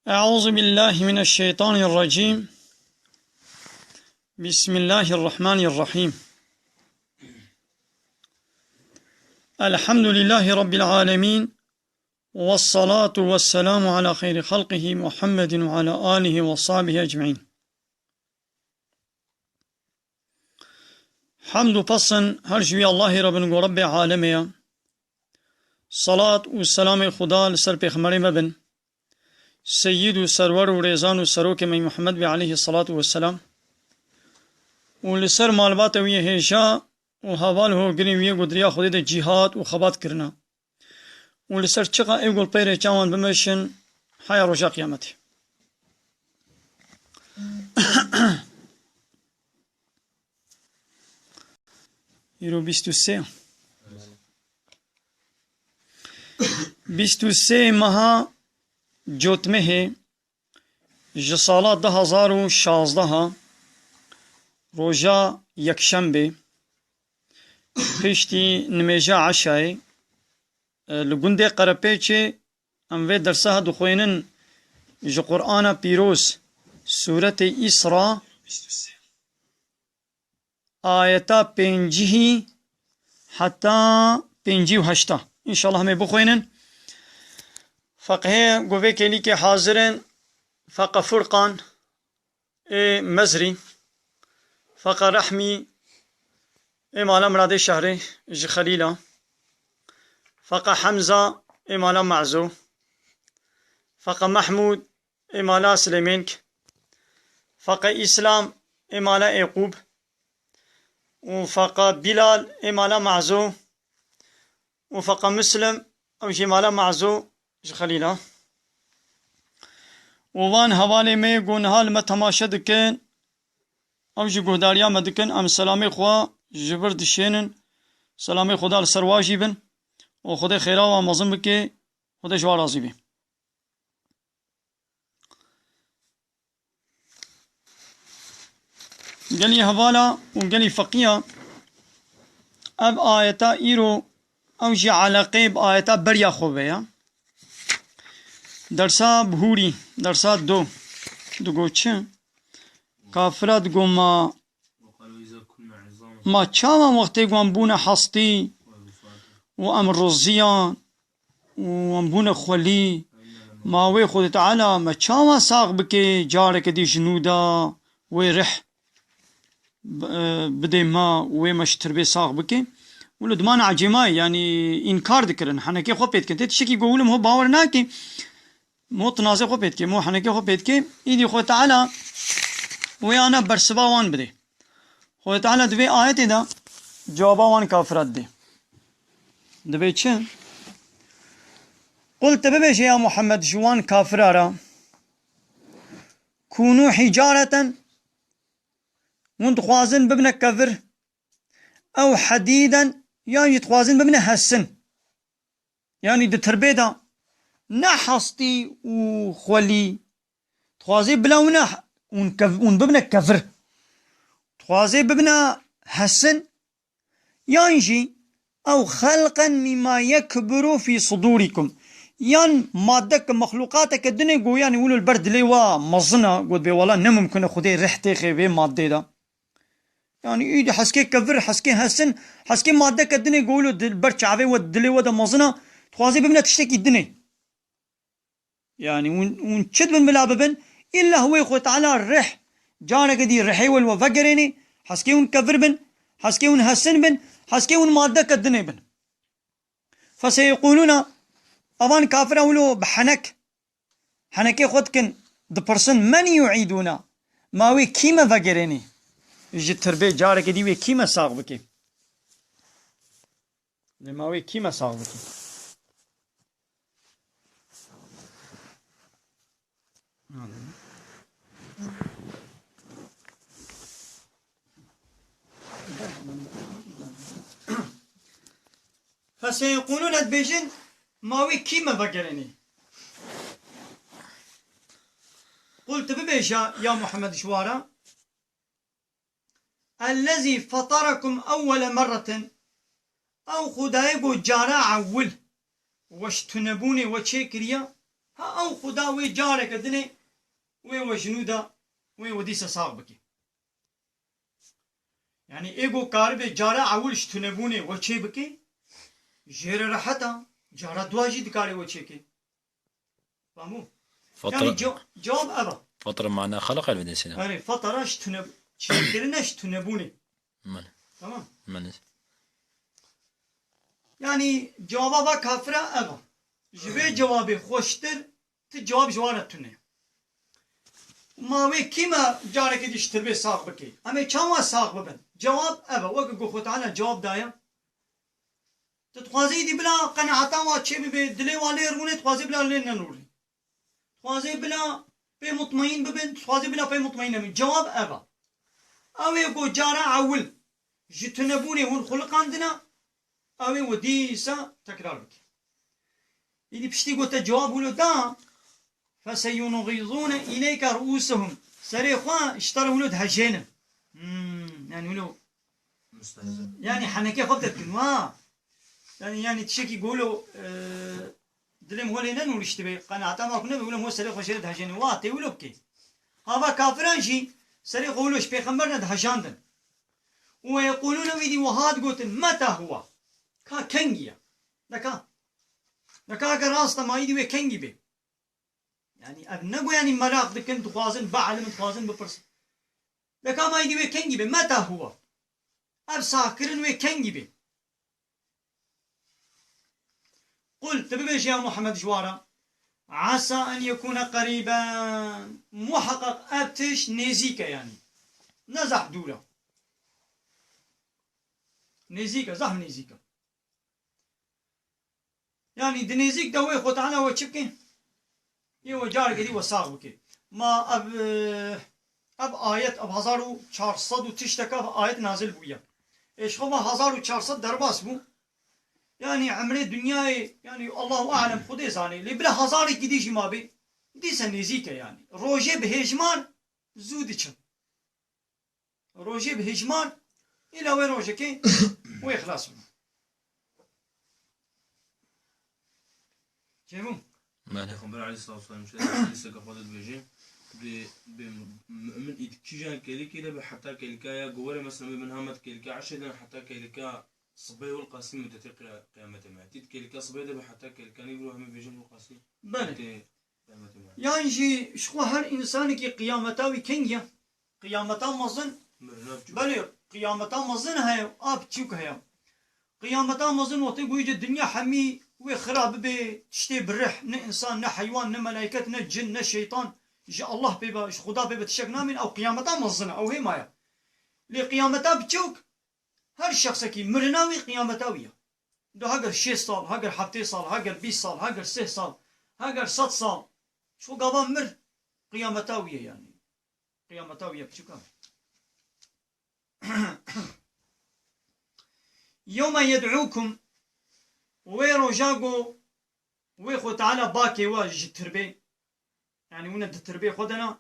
أعوذ بالله من الشيطان الرجيم. بسم الله الرحمن الرحيم. الحمد لله رب العالمين، والصلاة والسلام على خير خلقه محمد وعلى آله وصحبه أجمعين. حمد پسن هر شوی الله رب رب عالمه. صلاة والسلام خدا لسر پیغمبر مبن سید و سرور و ریزان و سروک می محمد بی علیه الصلاة والسلام و لسر معلومات وی هیشا و حوال هو گرین وی گدریا خودی ده جهاد و خبات کرنا و لسر چقا ایگل پیر چاوان بمشن حیا روشا قیامتی. ایرو 23 ماه جوتمه جسالات 2016 روژا یکشنبه پشتی نمیجا عشای لگنده قرپیچه اموه درسه دخوینن جو قرآن پیروز سورة اسراء آیتا 5 حتی 58 انشاءالله همه بخوینن. فقه گوه کلی که حاضرن فقه فرقان مزری فقه رحمی مالا مراد شهر خلیلا فقه حمزة مالا معزو فقه محمود مالا سليمانك فقه اسلام مالا يعقوب وفقه بلال مالا معزو وفقه مسلم او مالا معزو خلیلا وان حواله میں گونحال میں تماشا دکن او جی گوداریا مدکن ام سلام خوا جبر دشینن سلام خدا لسرواجی بن و خدا خیرا و مظلم بکی خدا جوار راضی بی. گلی حوالا و گلی فقیه اب آیتا ایرو او جی علاقه با آیتا بریا خوبه یا درسا بهوری درسا دو گوچه کافرات گو ما چاوا وقتی گو بون حستی و ام رزیان و ام بون خولی ماوی خود تعالی ما چاوا ساق بکی جارک دی جنودا و رح بده ما و مشتربه ساق بکی ولو دمان عجمای یعنی انکار دکرن حنکی خوب پیت کنید تشکی گولم هو باور ناکی مو تنازع خو پیت که مو حنکی خو پیت که ایدی خو تعالی ویانا برسبا وان بده خو تعالی دوی آیت دا جوابا وان کافرات ده دوی چه قلت ببیش یا محمد جوان کافرارا كونوا حجارة وانت خوازن ببنى كفر او حديدا يعني تخوازن ببنى هسن يعني دي تربيدا نحستي وخولي تخوازي بلا ونح ون ببنى كفر تخوازي ببنى هسن ينجي او خلقا مما يكبر في صدوركم يان مادك مخلوقاتك الدنيا قو يعني يقولوا البرد ليوا مظنة قد بي والله نممكن خدي ريحتي خيبي مادي دا يعني ايدي حسكي كفر حسكي هسن حسكي مادك الدنيا يقولوا البرد شعبي ودلي ودا مظنة تخوازي ببنى تشتكي الدنيا يعني ونشد من ملاببن إلا هو يخو تعالى الرح جانا كدي رحي والوفقريني حسكي ون كفر بن حسكي ون هسن بن حسكي ون مادك الدنيا بن فسيقولون أوان كافر أولو بحنك حنكي خودكن the person من يعيدونا ماوي كيما فقريني يجي تربي جارة كدي وي كيما ساق بكي ماوي كيما ساق بكي فسيقولون البيجن ماوي كيما بقرني قلت ببيشا يا محمد شوارا الذي فطركم أول مرة او خدای گو جارا عول وش تنبوني وشي كريا ها او خدا وي جارك دني وي وجنودا وي وديس صاغ بكي يعني ايغو كاربي جارا عولش تنبوني وشي بكي جير راحتا جارا دواجي دكاري وشي كي فهمو يعني جواب ابا فطر معناه خلق البدن يعني فطرش تنب شكرنش تنبوني من تمام من يعني جوابا كافرة ابا جبي جوابي خوشتر تجواب جوانتونه ما وي كيما جارك يشتر بي ساق بكي اما كما ساق ببن جواب ابا وقو خو تعالى جواب دايا تتخوازي دي بلا قناعتا واتشي بي دلي والي روني تخوازي بلا لين نوري تخوازي بلا بي مطمئن ببن تخوازي بلا بي مطمئن من جواب ابا او يقو جارا عول جتنبوني هون خلق عندنا او وديسا تكرار بكي إذا بشتي قلت جواب ولو دا فسينغيظون إليك رؤوسهم سريخوا اشتروا ولد هجينا يعني ولو يعني حنكي خبتك كنوا يعني تشكي يقولوا دلهم هو لنا نقول اشتبه قناعتا ما كنا بيقولوا هو سريخوا شرد هجينا واتي ولو بكي هذا كافران شي سريخوا ولو شبه خمرنا دهجاندن ويقولون ويدي وهاد قلت متى هو كا كنجيا لكا لكاك راستا ما يدي وكنجي بي يعني أبنقو يعني مراق دكن تخوازن بعلم تخوازن بپرس لكا ما يدي وكنجي بي متى هو أب ساكرن وكنجي بي قل تببيش يا محمد جوارا عسى أن يكون قريبا محقق أبتش نزيكا يعني نزح دولة نزيكا زحم نزيكا يعني دنيزيك دوي خو تعالى وتشبكي يو جارك دي وساق بكي ما اب آيات اب 1400 تشتكى آيات نازل بويا ايش خو ما 1400 درباس بو يعني عمر الدنيا يعني الله اعلم خدي زاني اللي بلا 1000 كديش ما بي دي سنيزيكا يعني روجي بهجمان زودچ روجي بهجمان الى وين روجكي ويخلص كيفو ماله پیغمبر علیه الصلاة والسلام شده حدیث که خودت بجی به من ایدکیجان کلی کلی به حتی کلیکا جواره مثلا من همت کلیکا عشرة حتى كليكا صبي والقاسم متتقي قيامته ما تيت كليكا صبي ده به حتى كليكا نيجرو هم بيجون والقاسم بله يعني جي شخو هر إنسان كي قيامته وكينيا قيامته مزن بله قيامته مزن هاي آب تشوك هاي قيامته مزن وقت يجي الدنيا حمي وخراب بي تشتي برح ن إنسان ن حيوان ن ملائكة ن جن ن شيطان جاء الله بيبا خدا بيبا تشكنا من أو قيامته مزنة أو هي مايا لقيامته بتشوك هر شخص كي مرناوي قيامته ويا ده هاجر 6 صال هاجر 7 صال هاجر 20 صال هاجر 6 صال هاجر 7 صال شو قابا مر قيامته ويا يعني قيامته ويا بتشوكا يوم يدعوكم ويرو جاغو ويخو تعالى باكي وا جتربي يعني ونا دتربي خدنا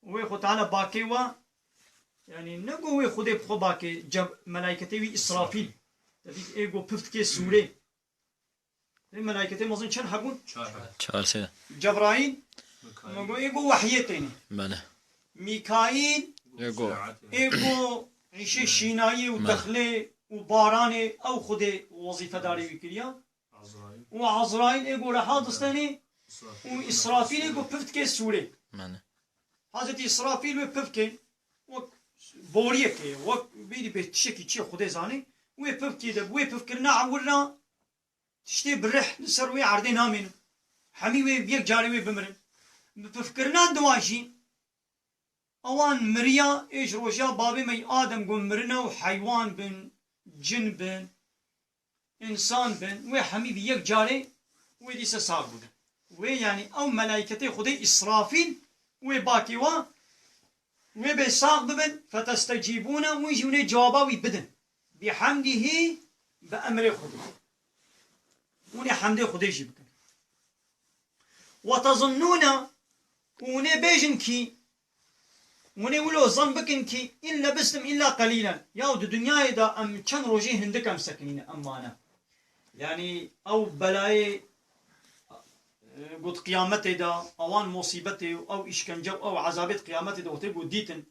ويخو تعالى باكي وا يعني نقو ويخو دي بخو باكي جب ملائكتي وي اسرافيل تبيك ايغو بفت كي سوري الملائكتي مازن شن حقون چهار جبرائيل نقو ايغو وحيتين بله ميكائيل ايغو عيشي شيناي ودخلي وباراني او خدي وظيفه داري وكريا وعزرائيل ايغو رحاضستاني وإسرافيل ايغو بفت كي سوري معنى حضرت إسرافيل وبفت كي وك بوريه كي وك بيدي بتشكي تشي خدي زاني وبفت كي دب وبفكرنا عورنا تشتي برح نسروي عردين هامين حميوي بيك جاري بمرن بفكرنا دواشي اوان مريا ايش روجا بابي مي آدم قم مرنا وحيوان بن جن بن إنسان بن وحمي بيك جاري وديس صار بودن ويعني أو ملائكتي خدي إسرافيل وباكي وا وبساق ببن فتستجيبون ويجوني جواباوي بدن بحمده بأمر خدي وني حمد خدي جيبكن وتظنون وني بيجن كي وني ولو ظن بكن كي إن لبستم إلا قليلا ياود الدنيا إذا أم كان روجي هندك أم سكنين أمانا يعني أو بلاي قد قيامته دا أوان مصيبته أو إشكنجة أو عذابات قيامته دا وتي قد ديتن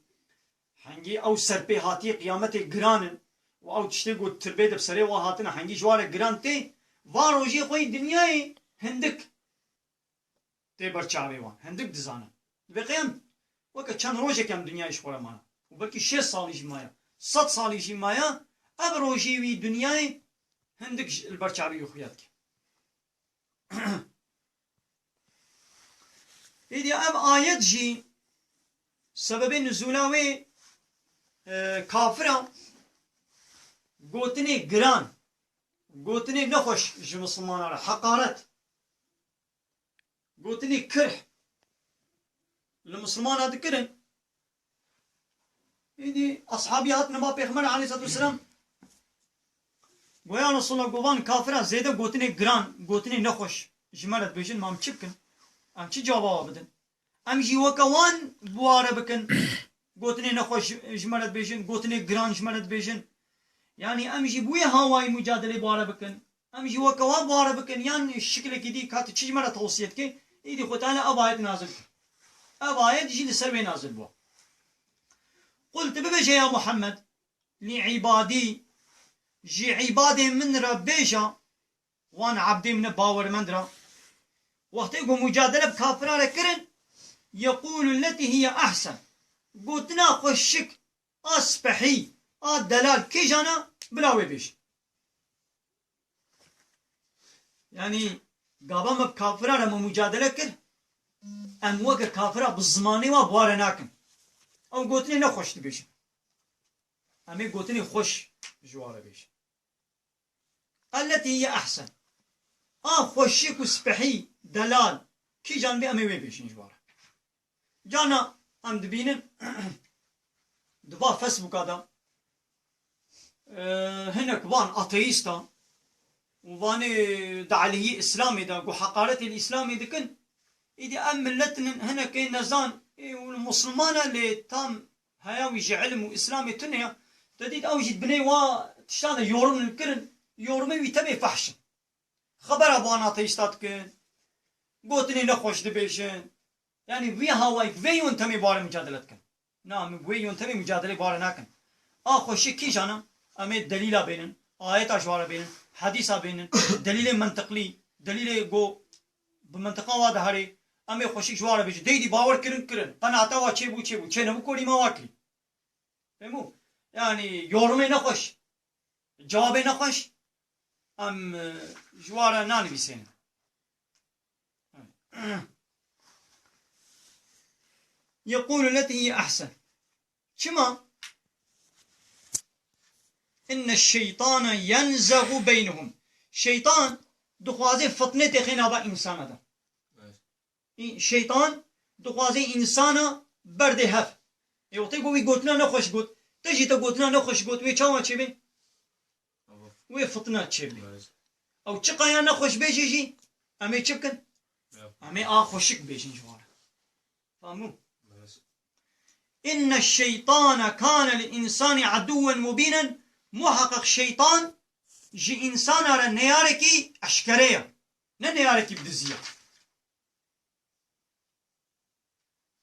حنجي أو سربي هاتي قيامته جرانن أو تشتي قد تربيت بسري وهاتنا حنجي جوار جرانتي واروجي خوي دنياي هندك تبر چاوي وان هندك دزانا بقيم وكا چند روجه كم دنياي شخورا مانا وبلكي 6 سالي جمايا 100 سالي جمايا أبروجي وي دنياي هندك البرچاوي يخوياتك إذا أب آيات جي سبب نزولاوي كافرة قوتني جران قوتني نخش جي مسلمان على حقارت قوتني كرح المسلمان هذا كرن إذا أصحابي هاتنا ما بيخمر عليه الصلاة والسلام ويا رسول الله قوان كافرة زيادة قوتني جران قوتني نخش جمالت بيجن ما مشبكن ام چی جواب بدن ام جی وکوان بواره بکن گوتنی نخوش جملت بیشن گوتنی گران جملت بیشن يعني ام جی بوی هواي مجادله بواره بکن ام جی وکوان بواره بکن يعني شکل کی دی کات چی جمله توصیت کی ایدی خدای ابایت نازل ابایت جی لسر نازل بو قلت ببجي يا محمد لعبادي جي عبادي من ربيجا وانا عبدي من باور مندرا وقت يقول مجادلة بكافرة كرن يقول التي هي أحسن قلتنا خشك أصبحي الدلال كي جانا بلاوي بيش يعني قابا بكافرة لما مجادلة كر أم وقر كافرة بالزماني وبوارناكن أو قلتني نخش تبيش أمي قلتني خش جوارة بيش التي هي أحسن خشك وسبحي دلال كي جان بي امي بيش نجوار جانا ام دبينن دبا فيسبوك هذا هناك وان اتيستا واني دعلي اسلامي دا قو حقارتي الاسلامي دكن اذا ام ملتنا هنا كاين نزان والمسلمانه اللي تام هياوي جي علم واسلامي تنيا تديد اوجد بني وا تشتانا يورم الكرن يورمي ويتبي فحش خبر ابوانا تيستاتكن قوتني نخوش دبيشن يعني في هواي في ينتمي بار مجادلتكن نعم في ينتمي مجادله بار ناكن خوش كي جانا امي دليل بينن آيات اشوار بينن حديث بينن دليل منطقي دليل جو بمنطقه واضح هري امي خوش جوار بيج ديدي باور كرن قناعتا وا چه بو چه نو كوري ما واكلي فهمو يعني يورمي نخوش جواب نخوش ام جوار نان بيسين يقول التي هي أحسن كما إن الشيطان ينزغ بينهم شيطان دخوازي فتنة خنابة إنسان هذا شيطان دخوازي إنسان برد هف يوتي قوي قوتنا نخوش قوت تجي تقوتنا نخوش قوت وي چاوا چه بي وي فتنة چه بي أو چقايا نخوش بيجي جي أمي چبكن أمي خوشك بيجي جوارا فهمو إن الشيطان كان للإنسان عدوا مبينا محقق شيطان جي إنسان على نياركي أشكريا نياركي بدزيا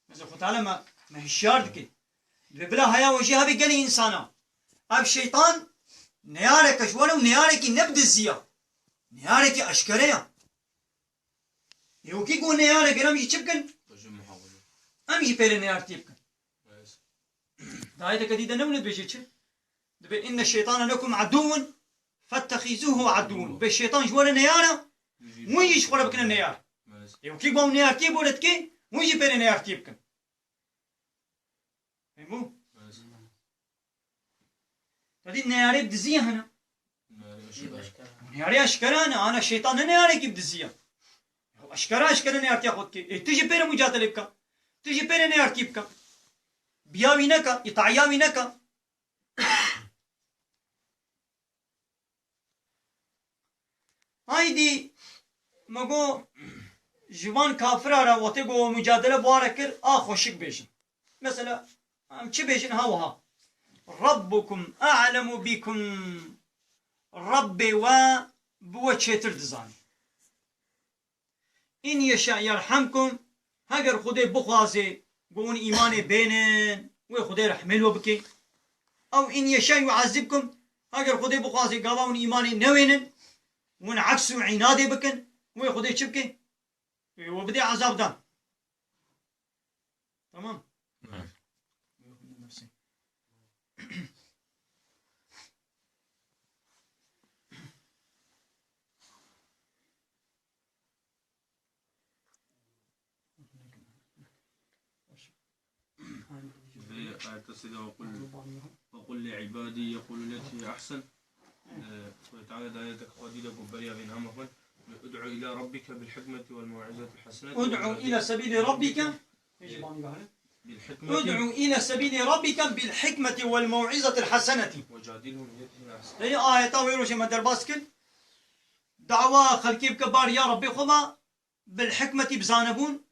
مثلا خد تعالى ما هشيار دكي بلا هيا وجيها بيقلي إنسانا أب شيطان نيارك شوالا ونياركي نبدزيا نياركي أشكريا يوكي قول نيارك أنا مجي تشبكن أمجي بيري نيار تيبكن دايتا كديدا نولد بيجي دبي إن الشيطان لكم عدو فاتخذوه عدو بالشيطان جوالا نيارا مو يجي شخورا بكنا نيار يوكي قوم نيار تيب ولدكي مو يجي بيري نيار تيبكن فهمو كديد نياري بدزيا هنا نياري أشكرانا أنا الشيطان نياري كي بدزيا أشكرا نيار تياخد كي تجي بيري مجادلة بكا تجي بيري نيار تيبكا بياوي نكا يطعياوي نكا هايدي مگو جوان كافر را وقتی گو مجادله بواره کر خوشک بیشن مثلا ام چی بیشن ها ربكم اعلم بكم رب و بو چتر دزانی این یشاء يرحمكم هگر خدای بخوازه بون ایمان بینن و خدای رحمه لو بکی او این یشاء يعذبكم هگر خدای بخوازه قاون ایمان نوینن ون عكس عناد بكن و خدای چه بکی و بدي عذاب دان تمام نعم. آية السيدة وقل لعبادي يقول التي أحسن وتعالى دايتك قديدة قبرية بين همهم ادعو إلى ربك بالحكمة والموعظة الحسنة ادعو إلى سبيل ربك بالحكمة ادعو إلى سبيل ربك بالحكمة والموعظة الحسنة وجادلهم بالتي هي أحسن. هي آية ويروش ما درباسكن دعوة خلقي بكبار يا ربي خما بالحكمة بزانبون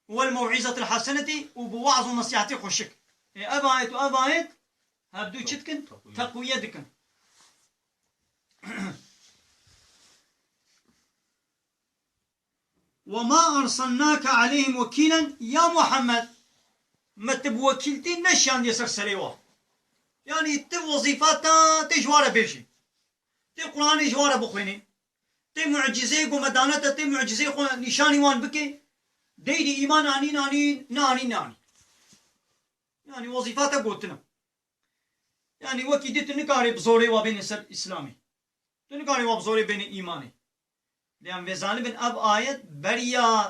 والموعظة الحسنة وبوعظ ونصيحتي خوشك أبايت وأبايت هبدو شتكن تقوية دكن وما أرسلناك عليهم وكيلا يا محمد ما تبوكيلتي نشان يسر سليوه يعني تب وظيفاتا تجوار بيشي تي قرآن جوار بخويني تي معجزة ومدانة تي معجزة نشاني وان بكي ديدي إيمان آني ناني ناني ناني يعني وظيفاتا قوتنا يعني وكي ديت نكاري بزوري وبين إسلامي نكاري وبزوري بين إيماني لأن وزاني بن أب آية بريا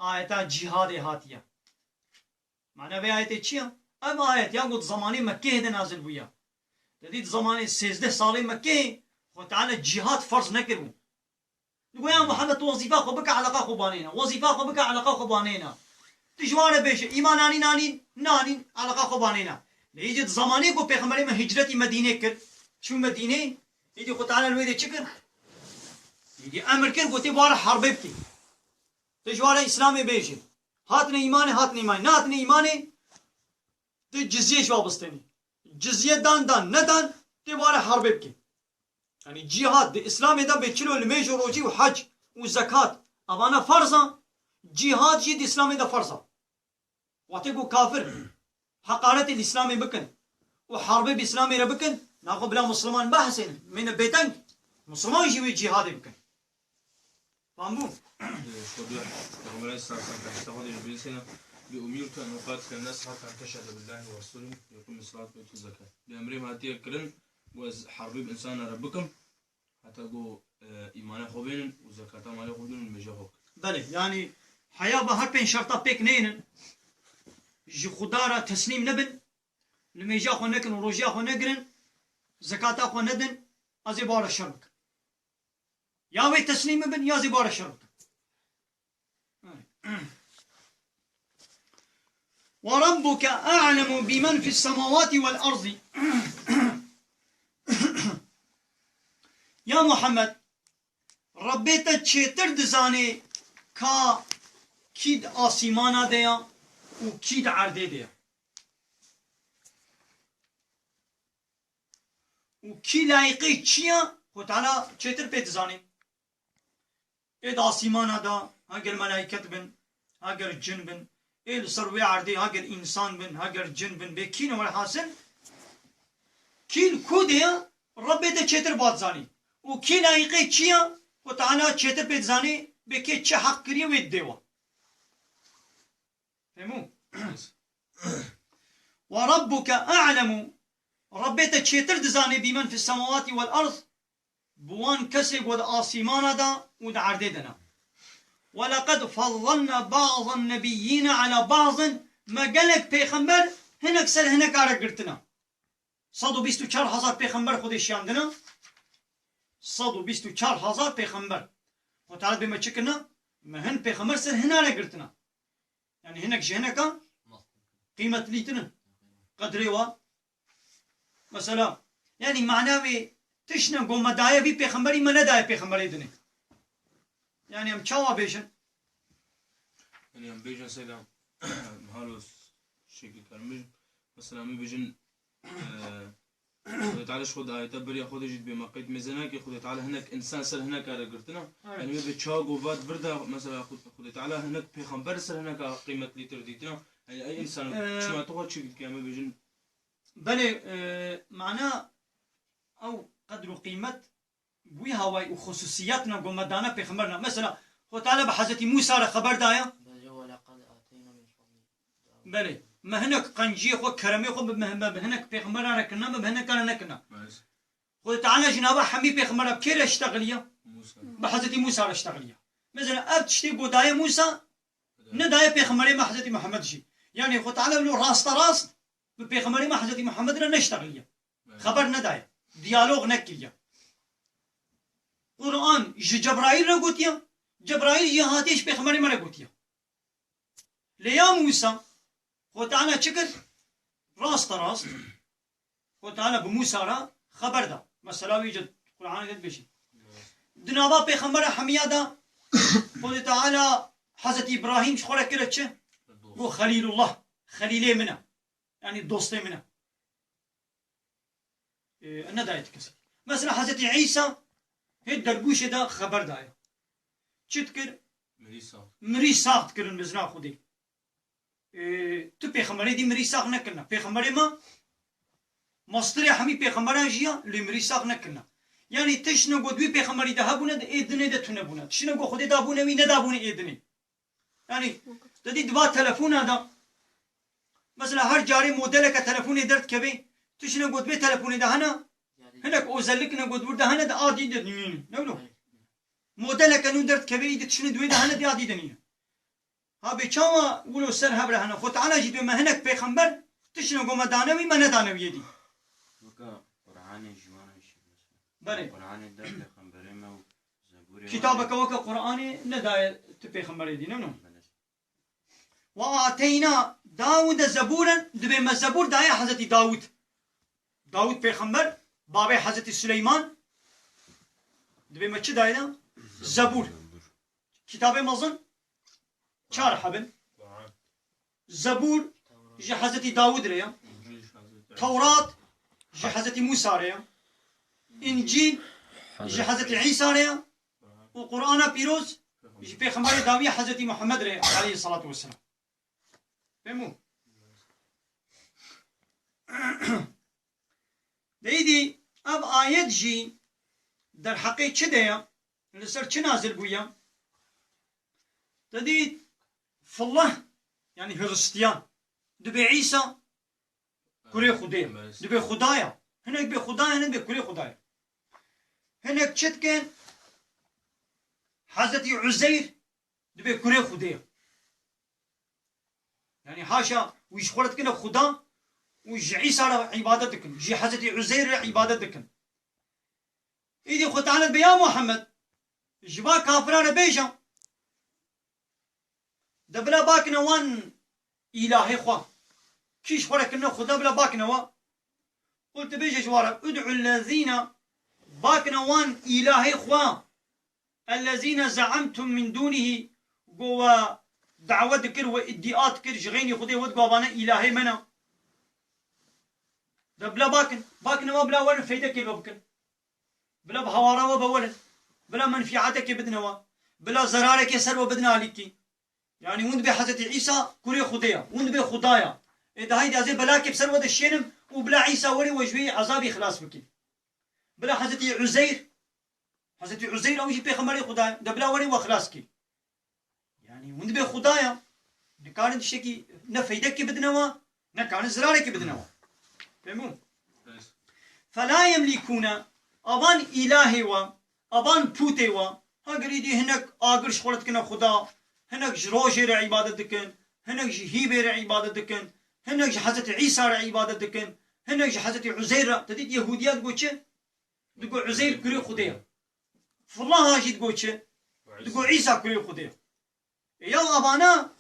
آية جهاد هاتية معنى بي آية چيا أب آية يا قد زماني مكة هده نازل بويا جديد زماني 13 سالي مكة خو تعالى جهاد فرض نكرو نقول يا محمد وظيفة خو بك علاقة خو بانينا وظيفة خو بك علاقة خو بانينا تجوار بيش إيماناني ناني ناني علاقة خو بانينا ليجد زماني كو پیغمبري من هجرتي مدينة كر شو مدينة يجي خو تعالى الويدة چكر يجي أمر كر قوتي بارا حرب بكي تجوار إسلامي بيش هاتنا إيماني هاتنا إيماني ناتنا إيماني جزية شو بستني جزية دان ندان تبارا حرب بكي يعني جهاد الإسلام ده بيشيلوا الميج وروجي وحج وزكاة أبانا فرضا جهاد جد الإسلام ده فرضا واتقو كافر حقارة الإسلام بكن وحرب بإسلام ربكن ناخذ بلا مسلمان بحسن من بيتن مسلمان يجي جهاد بكن فهموا؟ شبيح پیغمبر اسلام تحتفظ بالسنة بأميرك أن أقاتل الناس حتى تشهد بالله ورسوله يقوم الصلاة ويؤتوا الزكاة بأمرهم هاتي كرن وحرب إنسان ربكم حتى جو إيمان خوبين وزكاة مال خوبين المجاهك بله يعني حياة بهر بين شرطة بيك نين جي خدارة تسليم نبن لميجا خو نكن وروجيا خو نقرن زكاة خو ندن أزي بار الشربك يا وي تسليم بن يا زي بار الشربك وربك أعلم بمن في السماوات والأرض يا محمد ربيتا چيتر دزاني كا كيد آسيمانا ديا وكيد عرده ديا وكي لايقي چيا خو تعالى چيتر بيت دزاني ايد آسيمانا دا هاگر ملايكت بن هاگر جن بن ايد سروي عرده هاگر انسان بن هاگر جن بن بكين والحاصل كيل كو ديا ربيتا چيتر بات زاني وكي لايقي چيا وتعالى چيتر بيت زاني بكي چه حق كريه ويد ديوا فهمو وربك أعلم ربيت چيتر دزاني بمن في السماوات والأرض بوان كسب ود آسيمان دا ود عرددنا ولقد فضلنا بعض النبيين على بعض ما قالك پیغمبر هناك سر هناك عرقرتنا 124,000 پیغمبر خودش یاندنا 124,000 پیغمبر وتعالى بما چكنا ما هن پیغمبر سر هنا عرقرتنا يعني هناك جهنك قيمة ليتنا قدري وا مثلا يعني معناه تشنا قوم مدايا بي پیغمبري ما ندايا پیغمبري دني يعني هم چاوا بيشن يعني هم بيجن سيدا مهالوس شكل كرمج مثلا مي بيجن خدا تعالى خود آية بريا خود جد بمقيت ميزانا كي خدا تعالى هناك إنسان سر هناك على قرتنا يعني ما بتشاق وفات بردا مثلا خدا تعالى هناك بيخمبر سر هناك قيمة لتر ديتنا يعني أي إنسان شو ما تقول شيء كامل بيجن بله معناه أو قدر قيمة بوي هواي وخصوصياتنا قمدانا بيخمرنا مثلا خدا تعالى بحزتي موسى على خبر دايا بله ما هناك قنجي خو كرمي خو هناك بيخمرنا ركنا ما هناك أنا نكنا خدا تعالى جنابه حمي بيخمرنا بكير اشتغليه بحزتي موسى على اشتغليه مثلا أبتشتي بداية موسى نداية بيخمري ما حزتي محمد شي يعني خدا تعالى لو راست بيخمري ما حزتي محمد لا نشتغليه خبر نداية ديالوج نكليه قرآن جبرائيل را قوتيا جبرائيل يهاتيش بيخمري ما را قوتيا ليا موسى خو تعالى شكر راست خو تعالى بموسى را خبر دا مثلا ويجد قرآن قد بشي دنابا بيخمر حميادا خو تعالى حضرت إبراهيم شخورا كرت شه قو خليل الله خليلي منه يعني دوستي منه أنا دايت كسر مثلا حضرت عيسى هيد دربوش دا خبر دايا چتكر مري ساخت كرن مزنا خودي تو پیغمبری دی مری ساخ نکرنا پیغمبری ما مستری همی پیغمبران جیا لمری ساخ نکرنا یعنی تشنو گودوی پیغمبری ده هبونه ده ایدنه ده تونه بونه تشنو گو خودی دابونه وی ندابونه ایدنه یعنی دادی دوا تلفون هذا مثلا هر جاری موديل کا تلفون درد کبی تشنو گودوی تلفون ده هنا هناك اوزلك نقود ورده هنا ده عادي ده نين نقولو موديل كانو درد كبي ده تشنو دوي ده هنا ده عادي ده نين ها بيچاوا ولو سر هبره هنا خو تعالى جيت ما هناك پیغمبر تشنو قوم دانوي ما ندانوي دي وكا قرآن جوان شي بله قرآن ده پیغمبر ما زبور كتابك وكا قرآن نداية پیغمبر دي نو وآتينا داود زبورا دبي ما زبور داية حضرت داود پیغمبر بابي حضرت سليمان دبي ما چه داية زبور كتاب مزن چار حبل زبور جي حضرت داود ريا توراة جي حضرت موسى ريا انجيل جي حضرت عيسى ريا وقرآن بيروز جي پیغمبر داوية حضرت محمد ريا عليه الصلاة والسلام فهمو ديدي اب آيات جي در حقي چه ديا لسر چه نازل بويا تديد فالله يعني هرستيان دبي عيسى كوري خدايا دبي خدايا هناك بي خدايا هناك بي كوري خدايا هناك چتكن حضرت عزير دبي كوري خدايا يعني حاشا ويش خورت كنا خدا ويش عيسى عبادتكن جي حضرت عزير عبادتكن ايدي خد تعالى بيا محمد جبا كافران بيجا دبلا باكنا وان إلهي خوا كيش خورك إنه خدا بلا باكنا وا قلت بيجي جوارب ادعوا الذين باكنا وان إلهي خوا الذين زعمتم من دونه قوة دعوة ذكر وادعاء ذكر جغيني خدي ودقوا بانا إلهي منا دبلا باكنا وا بلا ورن فايدة كيلو بكن بلا بهوارا وبولن بلا منفعتك بدنا وا بلا زرارك يسر وبدنا عليكي يعني وند بي حضرت عيسى كوري خدايا وند بي خدايا اذا هيدي ازي بلاك بسر ود الشنم وبلا عيسى وري وجوي عذابي خلاص بكي بلا حضرت عزير او يجي بيغمبري خدايا ده بلا وري وخلاص كي يعني وند بي خدايا نكان شيكي نفيدك بدنوا نكان زرارك بدنوا فهمون فلا يملكون ابان الهي و ابان بوتي و هاغريدي هناك اگر شخولت كنا خدا هناك جروجي عبادة دكن هناك هيبة عبادة دكن هناك حضرت عيسى عبادة دكن هناك حضرت عزير تديد يهوديات قوتش تقول عزير كري خديا فالله هاجي تقولش تقول عيسى كري خديا يا أبانا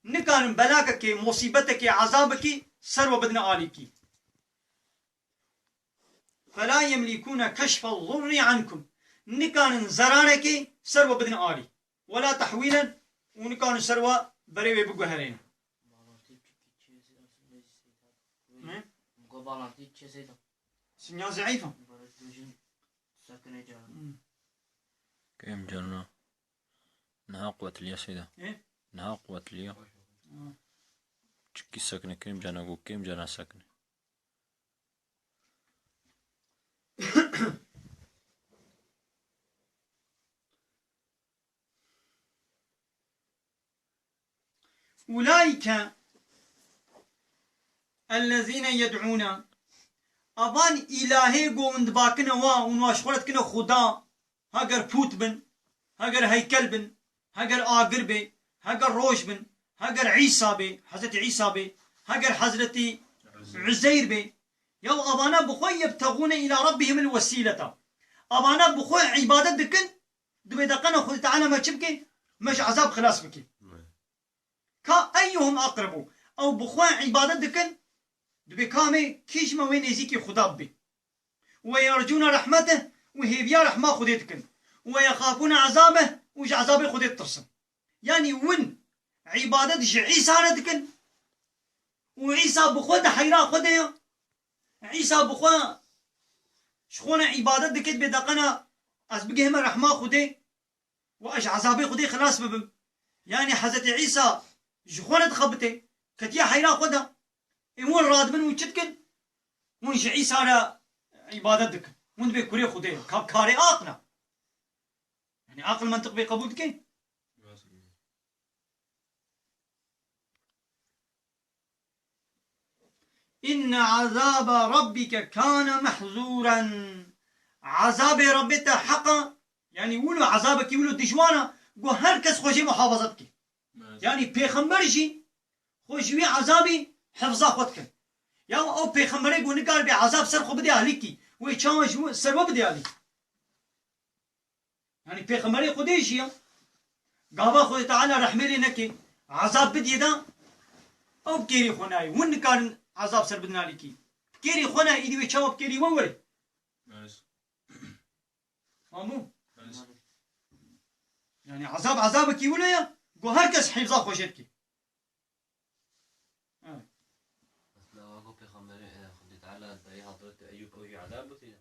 نكان بلاكك مصيبتك عذابك سر بدنا عليك فلا يملكون كشف الضر عنكم نكان زرانك سر بدنا علي ولا تحويلا ونكان سروا بريوي بقهرين سنيان ضعيفة عبارة بيجين ساكنة جار كم جرنا نها قوة اليا سيدا إيه؟ نها قوة اليا كي ساكنة كم جانا قو كم جانا ساكنة أولئك الذين يدعون أبان إلهي قوند باكنا ونواشخورت كنا خدا هاگر پوت بن هاگر هيكل بن هاگر آگر بي هاگر روش بن هاگر عيسى بي حضرت عيسى بي هاگر حضرت عزير بي يو أبانا بخوي يبتغون إلى ربهم الوسيلة أبانا بخوي عبادة دكن دبي دقنا خد تعالى ما تشبكي مش عذاب خلاص بكي كا أيهم أقربوا أو بخوي عبادة دكن دبي كامي كيش ما وين يزيكي خداب بي ويرجون رحمته وهيبيا رحمة خديتكن ويخافون عذابه وش عذابه خديت ترسم يعني ون عبادة عيسى ردكن وعيسى بخوة حيرا خديا عيسى بخوة شخونا عبادة دكت بدقنا أسبقهم رحمة خدي وأش عذابه خدي خلاص ببم يعني حضرت عيسى شخونا تخبته كتيا حيرا خدا وين راد من وشتكن وين عيسى را عبادة دكن وين بكوري خدي كاري عقنا يعني عقل منطق بقبول دكين إن عذاب ربك كان محذورا عذاب ربك حقا يعني ولو عذابك ولو دجوانا قو هركس خوشي محافظتك يعني بيخمبرشي خوشي عذابي حفظا خودك يا او بيخمبري قو نقال بعذاب سرخو بدي عليكي ويشانش سروا بدي عليك يعني بيخمبري خوديشي قابا خود تعالى رحمي لنكي عذاب بدي دا او بكيري خناي ون كان عذاب سر بدنا لكي كيري خونا ايدي ويشاوب كيري ووري مامو يعني عذابك ولا يا قو هركس حفظا خوشتك لو أقول بيخمري خدي تعالى داي حضرت أيوب أو عذاب بتيجي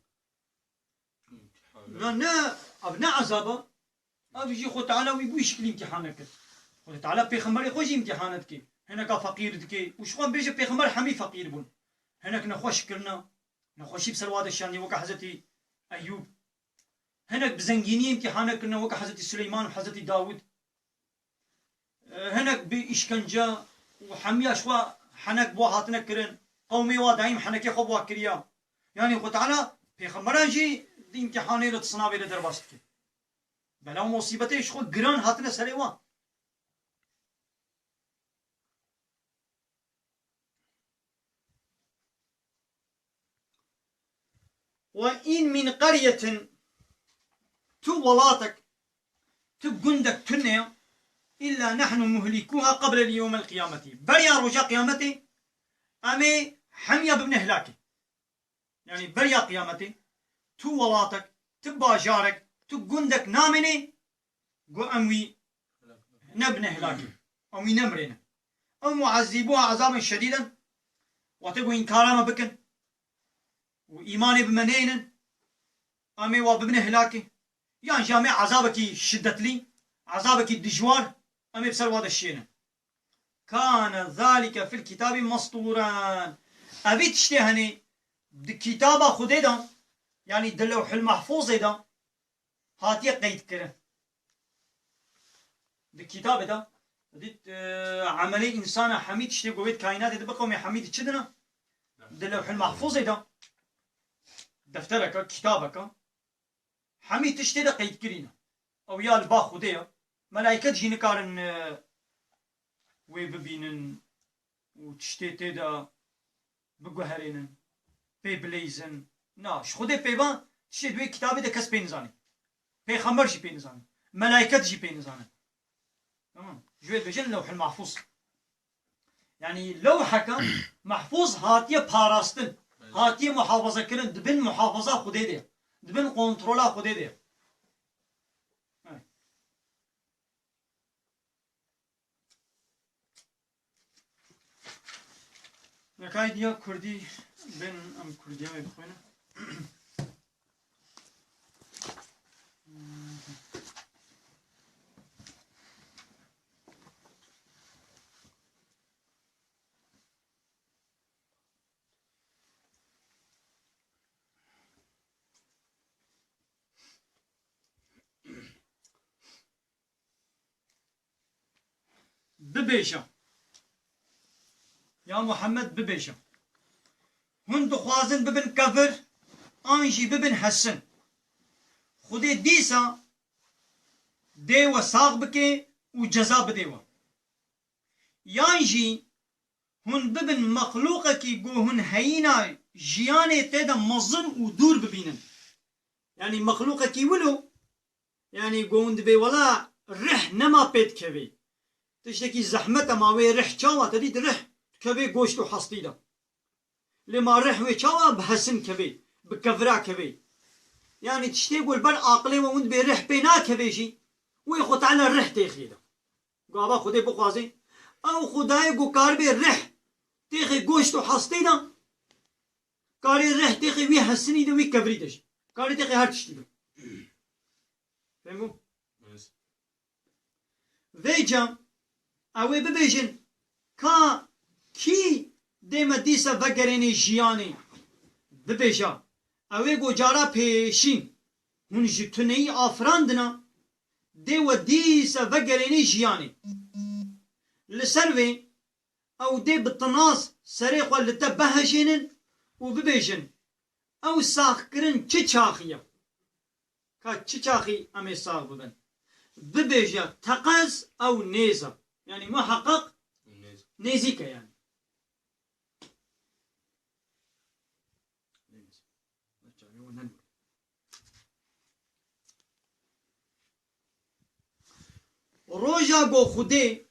لا ابناء عذابه ابي خو تعالى ويبو يشكل امتحانك خو تعالى بيخمر خوش امتحاناتك هناك فقير دكي وش خوان بيجي بيخمر حمي فقير بون هناك نخوش كرنا نخوشي بسرواد الشان وك حضرتي ايوب هناك بزنجيني امتحانك كنا وك حضرتي سليمان وحضرتي داود هناك بإشكنجة وحمي اشوا حنك بو هاتنا كرن قومي ودايم حنك خو بو كريا يعني خو تعالى بيخمرانجي دي امتحاني لتصنابي لدرباستك بلا مصيبتي شخو جران هاتنا سريوا وإن من قرية تولاتك تبقندك تنيا إلا نحن مهلكوها قبل اليوم القيامة بريا رجاء قيامتي أمي حمية بابن هلاكي يعني بريا قيامتي تولاتك تبا جارك تبقندك نامني قو أموي نبن هلاكي أمي نمرنا أو معذبوها عذابا شديدا وتقو إنكارا ما بكن وإيماني بمنين أمي وابن هلاكي يعني جامع عذابك شدت لي عذابك الدجوار أمي بسر هذا الشيء كان ذلك في الكتاب مسطورا أبي تشتهني كتاب خدي دا يعني دلوح المحفوظ دا هاتي قيد كره الكتاب دا ديت عملي إنسان حميد تشتي قويت كائنات دا بقومي حميد تشدنا دلوح المحفوظ دا دفترك كتابك حميد تشتي دا قيد كرينا أو يا البا خديا ملائكة جيني كارن ويببينن وتشتي تيدا بقهرينن بيبليزن ناش خدي بيبان تشتي دوي كتابي دا كس بينزاني بيخمر جي بينزاني ملائكة جي بينزاني تمام جويت بجن لوح المحفوظ يعني لوحك محفوظ هاتيه باراستن هاتيه محافظة كرن دبن محافظة خدي دي دبن كنترولا خدي دي نكاي ديا كردي بن ام كرديا بخوينا ببیشم یا محمد ببیشم هون دخوازن ببن کفر آنجی ببن حسن خودی دیسا دیو ساق بکه و جزا بدیو یانجی هون ببن مخلوقه کی گو هون هینا جیانه تیدا مظن و دور ببینن یعنی مخلوقه کی ولو یعنی گو هون دبی ولا رح نما پید کوی تشتكي زحمة ما وي رح چاوا تريد رح كبي گوشت و حصتي دا لما رح وي چاوا بحسن كبي بكفرا كبي يعني تشتي قول بر عقلي ومند بي رح بينا كبي شي وي خد على الرح تيخي دا قابا خدي بقوازي او خداي قو كار بي رح تيخي گوشت و حصتي دا كاري رح تيخي وي حسني دا وي كفري دا شي كاري تيخي هر تشتي دا فهمو؟ ويجا اوه ببیجن که کی دیمه دیسه وگرینی جیانی ببیجا اوه گو جارا پیشین هون جتونهی آفراندنا دیو دیسه وگرینی جیانی لسروی او دی بطناس سریخوا لتا بهجینن و ببیجن او ساخ کرن چه چاخیه که چه چاخی امی ساخ ببن ببیجا تقز او نیزه يعني محقق نيزيكا يعني روجا گو خودي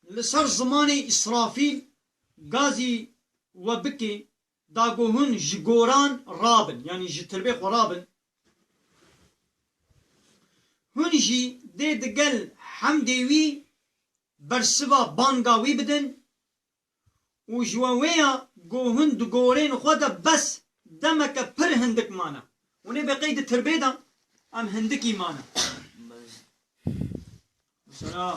لسر زمان إسرافيل غازي وبكي داگو هن جگوران رابن يعني جتربيخ ورابن هن جي دي دقل حمديوي برسوا بانگاوی بدن و جوانویا گو هند گورین خدا بس دمک پر هندک مانا ونی بقید تربیدا ام هندکی مانا مثلا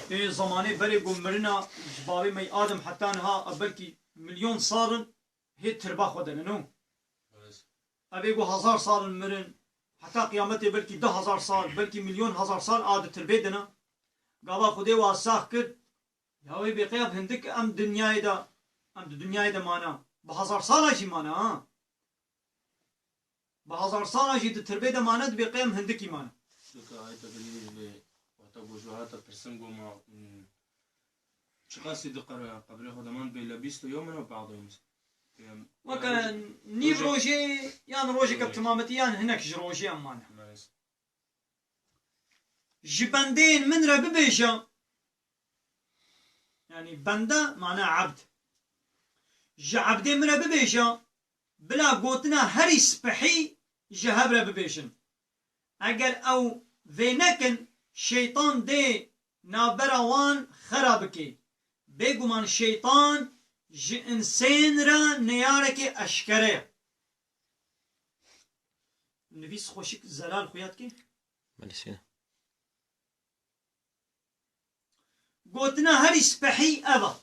ای زمانه بری گو مرنا جبابی می آدم حتی نها بلکی مليون سال هي تربا خدا نو ابي گو 1000 سال مرن حتی قیامت بلکی 10,000 سال بلکی مليون هزار سال عاد تربیدنا قابا خدي واساخ كد ياوي بقياب هندك ام دنياي دا مانا بهزار سالة شي مانا ها بهزار سالة شي تربية دا مانا بقيام هندكي مانا لك هاي تقريبا وقتا وجوهات ترسم قوما شقاسي دقر قبل خدمان بين لبيستو يومنا وبعض يوم وكان نيف روجي يعني روجي كبتمامتي يعني هناك جروجي امانا جبندين من رببيشا يعني بندا معناه عبد جعبدين من رببيشا بلا قوتنا هري سبحي جهب رببيشن اگر او ذينكن شيطان دي نابراوان خرابكي بيقو من شيطان ج انسان را نياركي اشكره نفيس خوشك زلال خوياتكي مالسينا قوتنا هري سبحي أبا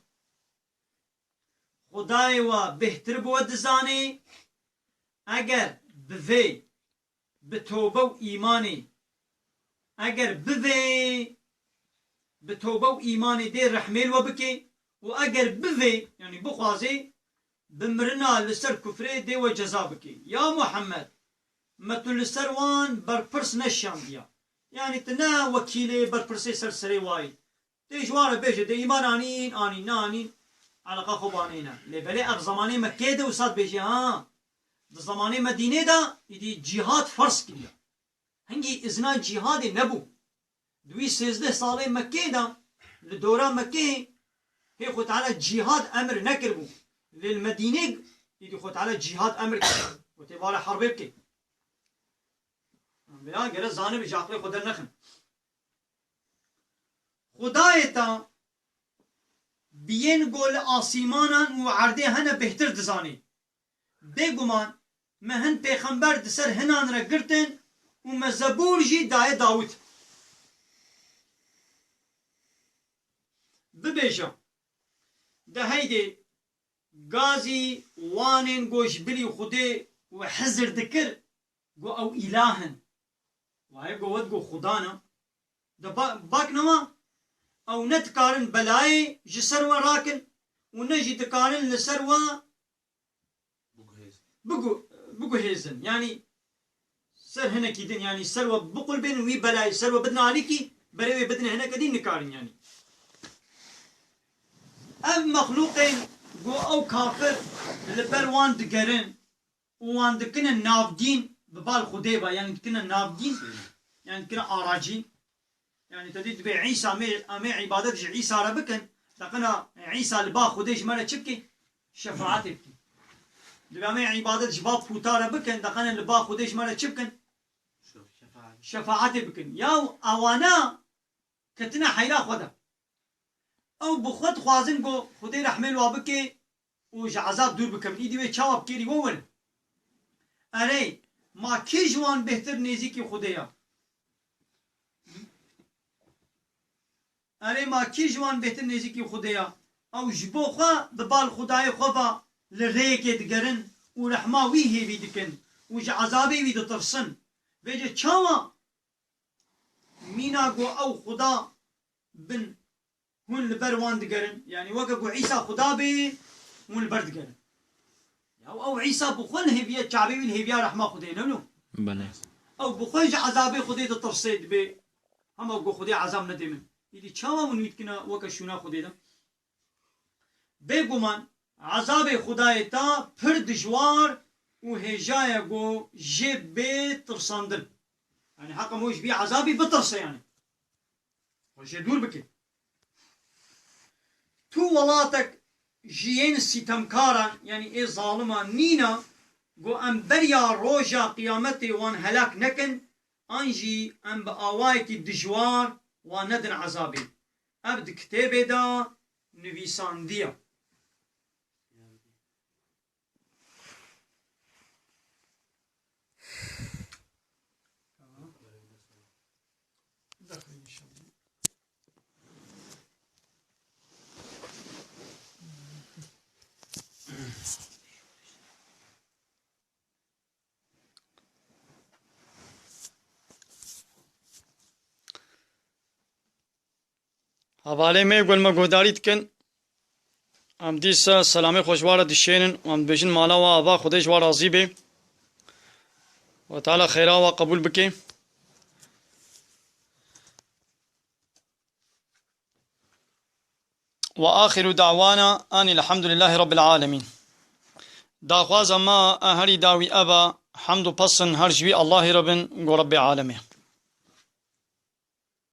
خداي و بهتر بود زاني اگر بفي بتوبة و إيماني اگر بفي بتوبة و إيماني دي رحميل وبكي و اگر بفي يعني بخوازي بمرنا لسر كفري دي و جزابكي يا محمد متو لسر وان برپرس نشان ديا يعني تنا وكيلي برپرسي سرسري واي تيجوار بيجي دي إيمان آنين نانين على قاخوبانينا لبلي أب زماني مكة ده وصاد بيجي ها ده زماني مدينة ده يدي جهاد فرس كليا هنجي إذنا جهاد نبو دوي 16 سالة مكة ده لدورة مكة هي خد على جهاد أمر نكربو للمدينة يدي خد على جهاد أمر كربو وتبالي حرب بكي بلا جرى زاني بجاقلي خد النخن خدایتا بیین گل آسیمانان و عرده هنه بهتر دزانی بگمان ما هن پیغمبر دسر هنان را گرتن و ما زبور جی دای داود ببیجا ده هیده غازی وانین گوش بلی خوده و حزر دکر گو او الهن وای گو ود گو خدانا ده باک نما او نتکارن بلای جسر و راکن و نجی دکارن لسر و بگو هیزن يعني سر هنا كيدن يعني سر بقول بين وي بلاي سر بدنا عليكي بلاي بدنا هنا كدين نكارن يعني ام مخلوقين جو او كافر لبروان دقرن وان دكنا نافدين ببال خديبة يعني دكنا نافدين يعني دكنا اراجين يعني تديد بي عيسى امي عبادتش عيسى ربكن دقنا عيسى لبا خديش مالا تشبكي شفاعتي بكي دقامي عبادت جباب فوتارة بكن دقنا لبا خديش مالا تشبكن شفاعتي بكن ياو اوانا كتنا حيلا خدا او بخود خوازن گو خدي رحمه وابكي وج عذاب دور بكم ايدي وي چاوب كيري وول اري ما كي جوان بهتر نزيكي خديا اري ما كي جوان بهتر نزيكي خديا او جبو خوا ببال خداي خوا لريكي دگرن ورحمه وي هي دكن وج عذابي وي دترسن بيجي چاوا مينا گو او خدا بن هون لبروان دقرن يعني وقفوا عيسى خدا بي هون البرد قرن او عيسى بخل هبيا شعبي الهبيا رحمه خدي نو بله او بخل عذابي خدي ترصيد بي هم او خدي عذاب ندمن يدي چاوا من يتكنا وك شونا خدي دم بيگومان عذاب خدای تا پر دجوار و هجايا گو جيب بي ترساندن يعني حقا موش بي عذابي بترسى يعني وجه دور بكي تو ولاتك جيين ستمكارا يعني اي ظالما نينا گو ام بريا روجا قيامتي وان هلاك نكن انجي ام بآوايتي دجوار وندن عذابي ابد كتابي دا نويسان ديا حواله میں گل ما گوداری تکن ام دیسا سلام خوشوار دشینن و ام بجن مالا و آبا خودش و راضی به و تعالی خیرا و قبول بکه و آخر دعوانا ان الحمد لله رب العالمين داخواز ما اهلی داوی ابا حمد و پسن هر جوی الله ربن و رب عالمه